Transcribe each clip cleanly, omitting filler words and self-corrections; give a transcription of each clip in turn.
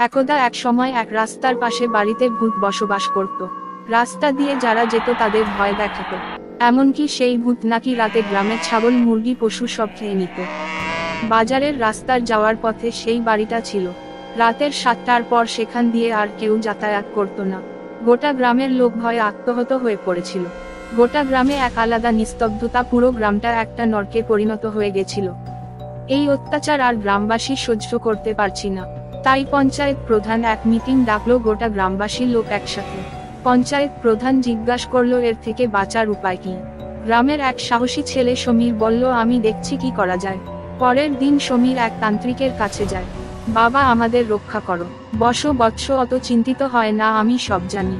একদা এক সময় এক রাস্তার পাশে বাড়িতে ভূত বসবাস করত। রাস্তা দিয়ে যারা যেত তাদের ভয় দেখাতো। এমনকি সেই ভূত নাকি রাতে গ্রামের ছাগল মুরগি পশু সব খেয়ে নিত। বাজারের রাস্তার যাওয়ার পথে সেই বাড়িটা ছিল। রাতের 7টার পর সেখান দিয়ে আর কেউ যাতায়াত করত না। গোটা গ্রামের লোক ভয়ে আত্মহত হয়ে পড়েছিল। গোটা গ্রামে এক আলাদা নিস্তব্ধতা, পুরো গ্রামটা একটা নরকে পরিণত হয়ে গেছিল। এই অত্যাচার আর গ্রামবাসী সহ্য করতে পারছি না। তাই পঞ্চায়েত প্রধান এক মিটিং ডাকলো, গোটা গ্রামবাসীর লোক একসাথে। পঞ্চায়েত প্রধান জিজ্ঞাসা করলো এর থেকে বাঁচার উপায় কি। গ্রামের এক সাহসী ছেলে সমীর বলল, আমি দেখছি কি করা যায়। পরের দিন সমীর এক তান্ত্রিকের কাছে যায়। বাবা, আমাদের রক্ষা করো। বৎস, অত চিন্তিত হয় না, আমি সব জানি।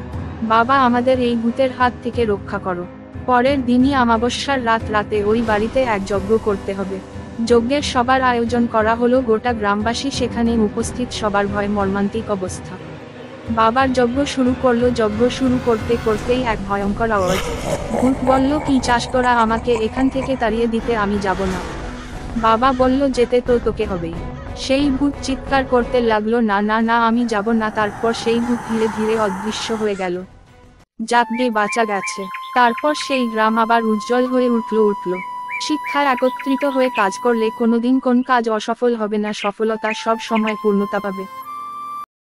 বাবা, আমাদের এই ভূতের হাত থেকে রক্ষা করো। পরের দিনই অমাবস্যার রাতে ওই বাড়িতে এক যজ্ঞ করতে হবে। যজ্ঞের সবার আয়োজন করা হলো। গোটা গ্রামবাসী সেখানে উপস্থিত, সবার ভয় মর্মান্তিক অবস্থা। বাবার যজ্ঞ শুরু করলো। যজ্ঞ শুরু করতে করতেই এক ভয়ঙ্কর আওয়াজ। ভূত বলল, কি চাস তোরা? আমাকে এখান থেকে তাড়িয়ে দিতে আমি যাব না। বাবা বলল, যেতে তো তোকে হবেই। সেই ভূত চিৎকার করতে লাগলো, না না না, আমি যাব না। তারপর সেই ভূত ধীরে ধীরে অদৃশ্য হয়ে গেল। যাক রে, বাঁচা গেছে। তারপর সেই গ্রাম আবার উজ্জ্বল হয়ে উঠল। শিক্ষায় একত্রিত হয়ে কাজ করলে কোনোদিন কোন কাজ অসফল হবে না, সফলতা সব সময় পূর্ণতা পাবে।